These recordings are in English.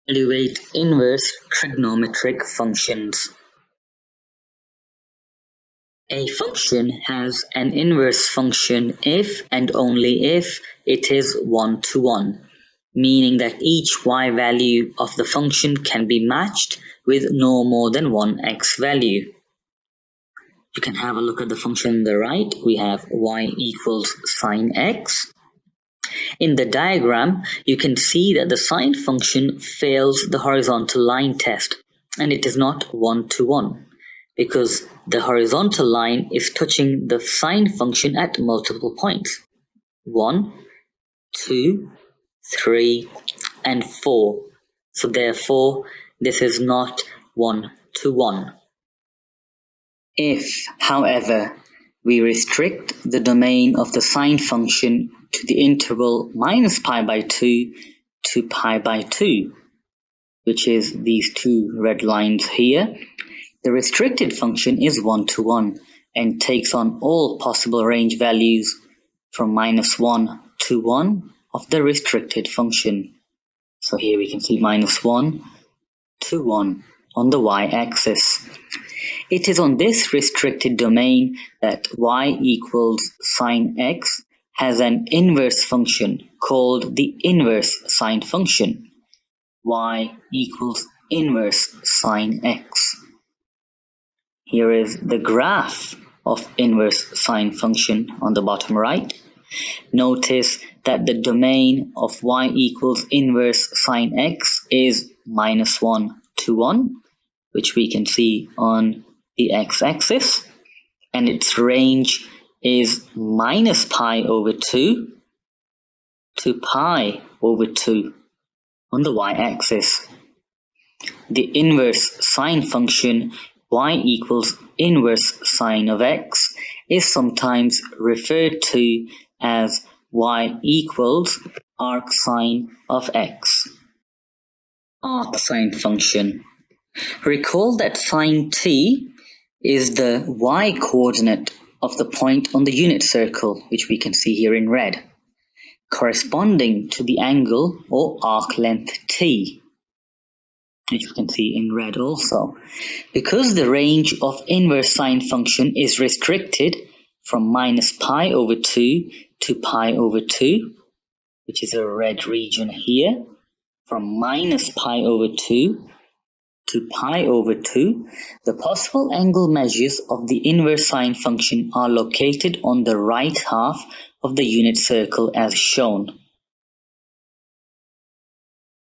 Evaluate inverse trigonometric functions. A function has an inverse function if and only if it is one-to-one, meaning that each y value of the function can be matched with no more than one x value. You can have a look at the function on the right. We have y equals sine x. In the diagram, you can see that the sine function fails the horizontal line test, and it is not one-to-one, because the horizontal line is touching the sine function at multiple points. 1, 2, 3, and 4. So therefore, this is not one-to-one. If, however, we restrict the domain of the sine function to the interval minus pi by 2 to pi by 2, which is these two red lines here, the restricted function is one-to-one and takes on all possible range values from minus 1 to 1 of the restricted function. So here we can see minus 1 to 1 on the y-axis. It is on this restricted domain that y equals sine x has an inverse function called the inverse sine function. Y equals inverse sine x. Here is the graph of inverse sine function on the bottom right. Notice that the domain of y equals inverse sine x is minus 1 to 1, which we can see on the x-axis, and its range is minus pi over 2 to pi over 2 on the y-axis. The inverse sine function y equals inverse sine of x is sometimes referred to as y equals arcsine of x. Arcsine function. Recall that sine t is the y-coordinate of the point on the unit circle, which we can see here in red, corresponding to the angle or arc length t, which we can see in red also. Because the range of inverse sine function is restricted from minus pi over 2 to pi over 2, which is a red region here, from minus pi over 2 to pi over 2, the possible angle measures of the inverse sine function are located on the right half of the unit circle as shown,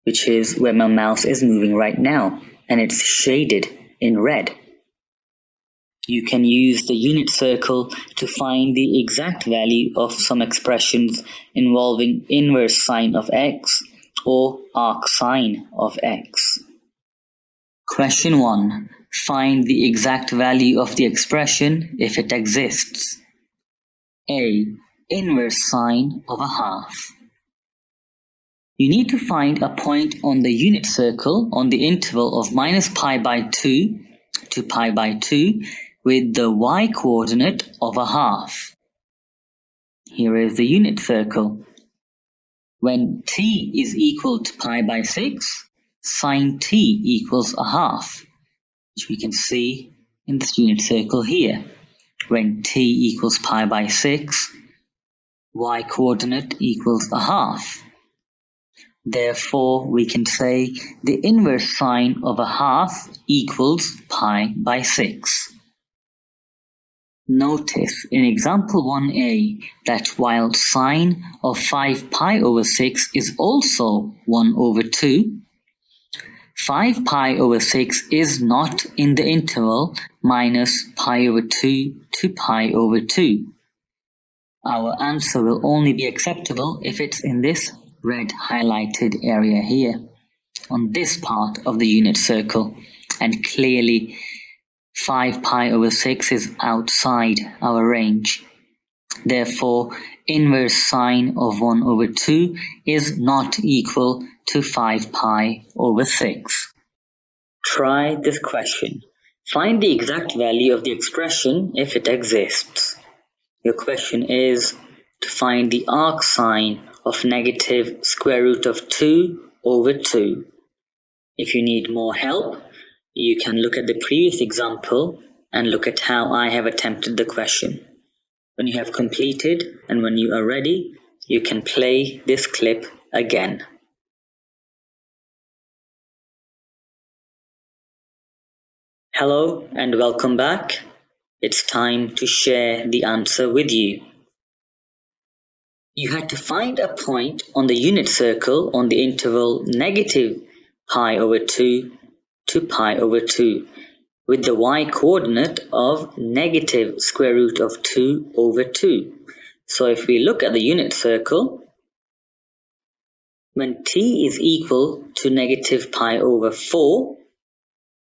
which is where my mouse is moving right now, and it's shaded in red. You can use the unit circle to find the exact value of some expressions involving inverse sine of x or arcsine of x. Question 1. Find the exact value of the expression if it exists. A. Inverse sine of a half. You need to find a point on the unit circle on the interval of minus pi by 2 to pi by 2 with the y-coordinate of a half. Here is the unit circle. When t is equal to pi by 6, sine t equals a half, which we can see in this unit circle here. When t equals pi by 6, y-coordinate equals a half. Therefore, we can say the inverse sine of a half equals pi by 6. Notice in example 1a that while sine of 5 pi over 6 is also 1 over 2, 5 pi over 6 is not in the interval minus pi over 2 to pi over 2. Our answer will only be acceptable if it's in this red highlighted area here, on this part of the unit circle, and clearly 5 pi over 6 is outside our range. Therefore, inverse sine of 1 over 2 is not equal to 5 pi over 6. Try this question. Find the exact value of the expression if it exists. Your question is to find the arcsine of negative square root of 2 over 2. If you need more help, you can look at the previous example and look at how I have attempted the question. When you have completed and when you are ready, you can play this clip again. Hello and welcome back. It's time to share the answer with you. You had to find a point on the unit circle on the interval negative pi over 2 to pi over 2 with the y-coordinate of negative square root of 2 over 2. So if we look at the unit circle, when t is equal to negative pi over 4,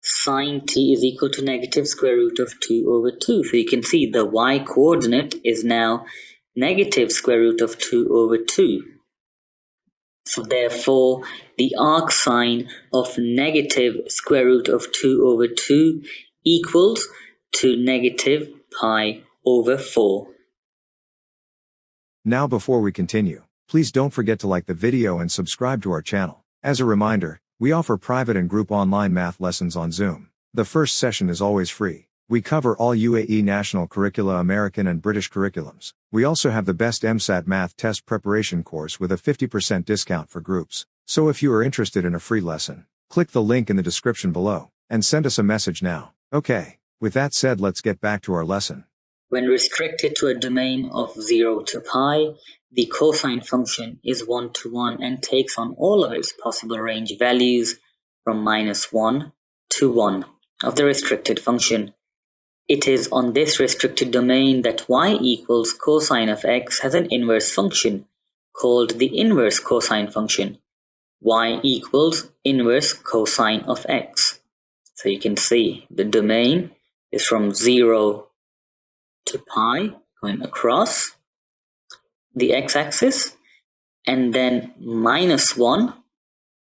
sine t is equal to negative square root of 2 over 2. So you can see the y-coordinate is now negative square root of 2 over 2. So therefore, the arcsine of negative square root of 2 over 2 equals to negative pi over 4. Now before we continue, please don't forget to like the video and subscribe to our channel. As a reminder, we offer private and group online math lessons on Zoom. The first session is always free. We cover all UAE National Curricula, American and British curriculums. We also have the best MSAT math test preparation course with a 50% discount for groups. So if you are interested in a free lesson, click the link in the description below and send us a message now. Okay, with that said, let's get back to our lesson. When restricted to a domain of 0 to pi, the cosine function is 1 to 1 and takes on all of its possible range values from -1 to 1 of the restricted function. It is on this restricted domain that y equals cosine of x has an inverse function called the inverse cosine function. Y equals inverse cosine of x. So you can see the domain is from 0 to pi going across the x-axis, and then -1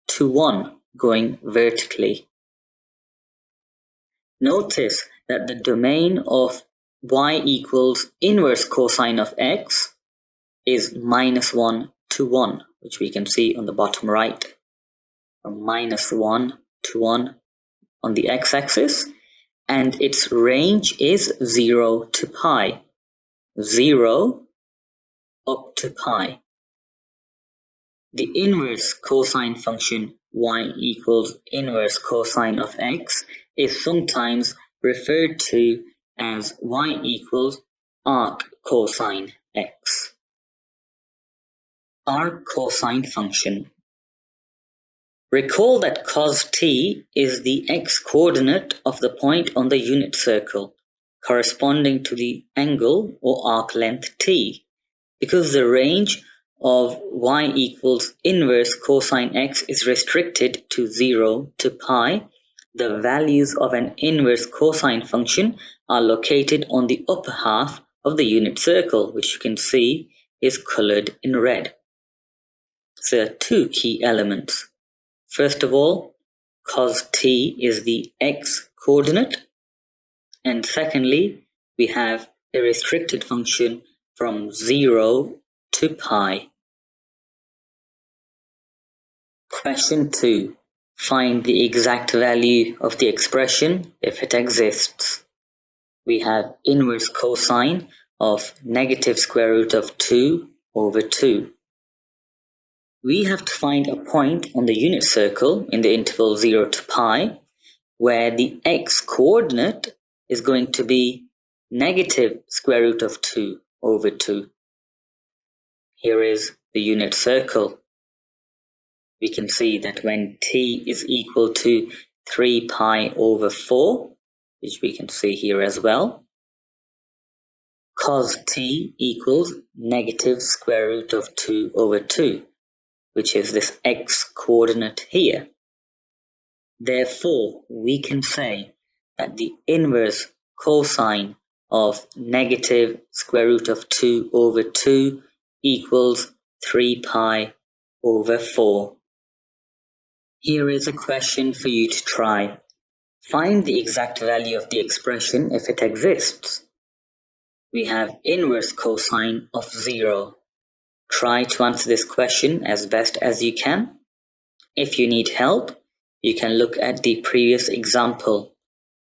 to 1 going vertically. Notice that the domain of y equals inverse cosine of x is -1 to 1, which we can see on the bottom right, from -1 to 1 on the x-axis, and its range is 0 to pi, 0 up to pi. The inverse cosine function y equals inverse cosine of x is sometimes referred to as y equals arccosine x. Arccosine function. Recall that cos t is the x-coordinate of the point on the unit circle, corresponding to the angle or arc length t. Because the range of y equals inverse cosine x is restricted to 0 to pi, the values of an inverse cosine function are located on the upper half of the unit circle, which you can see is colored in red. So there are two key elements. First of all, cos t is the x-coordinate, and secondly, we have a restricted function from 0 to pi. Question 2. Find the exact value of the expression if it exists. We have inverse cosine of negative square root of 2 over 2. We have to find a point on the unit circle in the interval 0 to pi where the x-coordinate is going to be negative square root of 2 over 2. Here is the unit circle. We can see that when t is equal to 3 pi over 4, which we can see here as well, cos t equals negative square root of 2 over 2, which is this x-coordinate here. Therefore, we can say that the inverse cosine of negative square root of 2 over 2 equals 3 pi over 4. Here is a question for you to try. Find the exact value of the expression if it exists. We have inverse cosine of 0. Try to answer this question as best as you can. If you need help, you can look at the previous example.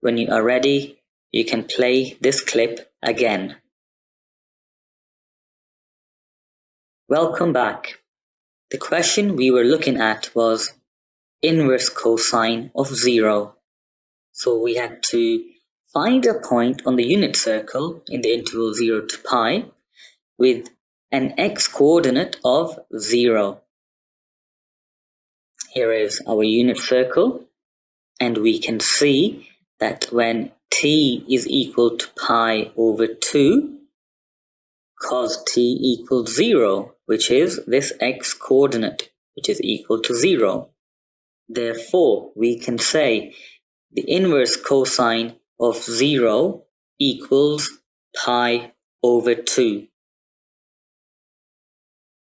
When you are ready, you can play this clip again. Welcome back. The question we were looking at was inverse cosine of 0. So we had to find a point on the unit circle in the interval 0 to pi with an x-coordinate of 0. Here is our unit circle, and we can see that when t is equal to pi over 2, cos t equals 0, which is this x-coordinate, which is equal to 0. Therefore, we can say the inverse cosine of 0 equals pi over 2.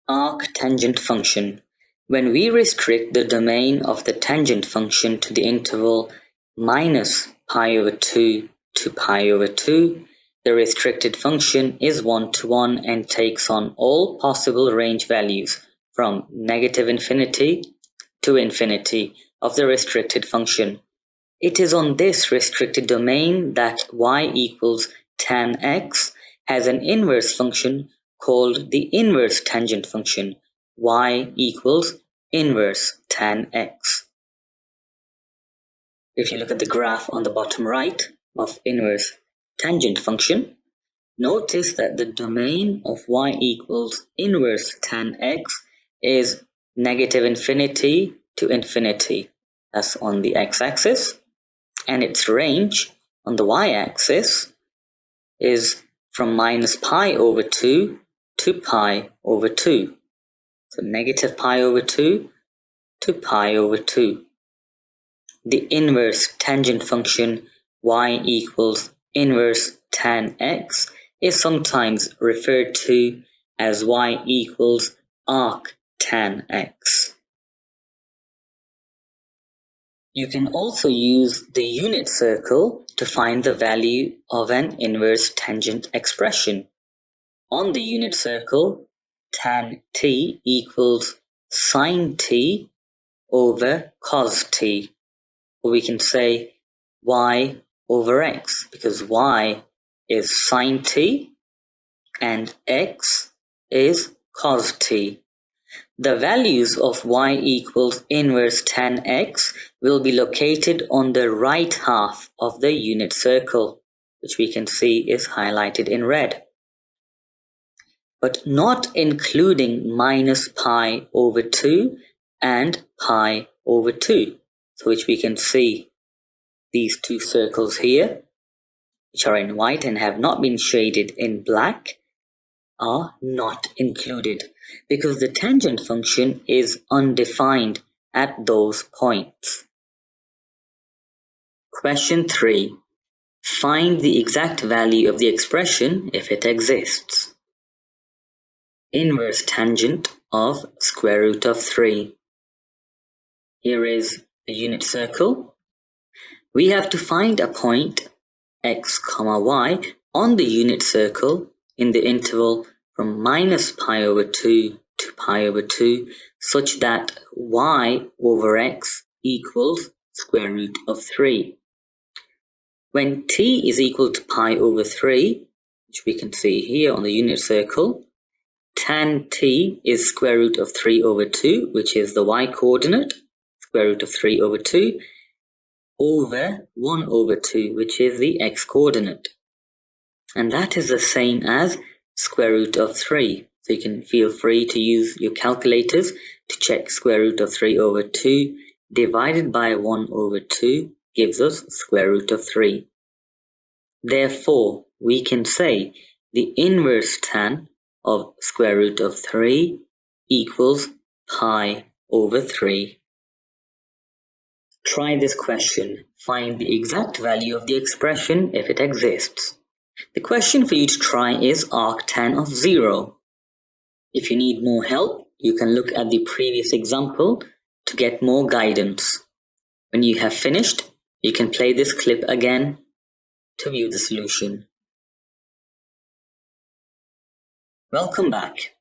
Arctangent function. When we restrict the domain of the tangent function to the interval minus pi over 2 to pi over 2, the restricted function is one-to-one and takes on all possible range values from negative infinity to infinity of the restricted function. It is on this restricted domain that y equals tan x has an inverse function called the inverse tangent function, y equals inverse tan x. If you look at the graph on the bottom right of inverse tangent function, notice that the domain of y equals inverse tan x is negative infinity to infinity. That's on the x-axis, and its range on the y-axis is from minus pi over 2 to pi over 2. So negative pi over 2 to pi over 2. The inverse tangent function y equals inverse tan x is sometimes referred to as y equals arctan x. You can also use the unit circle to find the value of an inverse tangent expression. On the unit circle, tan t equals sine t over cos t. Or we can say y over x, because y is sine t and x is cos t. The values of y equals inverse tan x will be located on the right half of the unit circle, which we can see is highlighted in red, but not including minus pi over 2 and pi over 2, so which we can see these two circles here, which are in white and have not been shaded in black, are not included because the tangent function is undefined at those points. Question 3. Find the exact value of the expression if it exists. Inverse tangent of square root of 3. Here is the unit circle. We have to find a point x, y on the unit circle in the interval from minus pi over 2 to pi over 2 such that y over x equals square root of 3. When t is equal to pi over 3, which we can see here on the unit circle, tan t is square root of 3 over 2, which is the y coordinate, square root of 3 over 2, over 1 over 2, which is the x coordinate. And that is the same as square root of 3. So you can feel free to use your calculators to check square root of 3 over 2 divided by 1 over 2 gives us square root of 3. Therefore, we can say the inverse tan of square root of 3 equals pi over 3. Try this question. Find the exact value of the expression if it exists. The question for you to try is arctan of 0. If you need more help, you can look at the previous example to get more guidance. When you have finished, you can play this clip again to view the solution. Welcome back.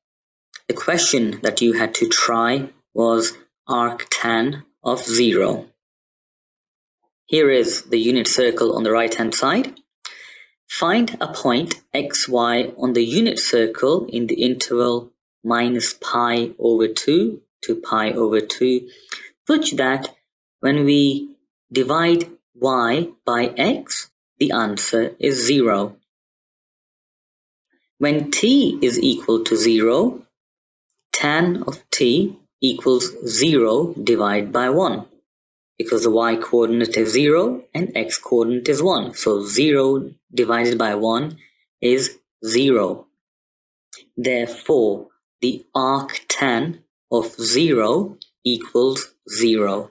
The question that you had to try was arctan of 0. Here is the unit circle on the right hand side. Find a point xy on the unit circle in the interval minus pi over 2 to pi over 2, such that when we divide y by x, the answer is 0. When t is equal to 0, tan of t equals 0 divided by 1, because the y-coordinate is 0 and x-coordinate is 1. So 0 divided by 1 is 0. Therefore, the arctan of 0 equals 0.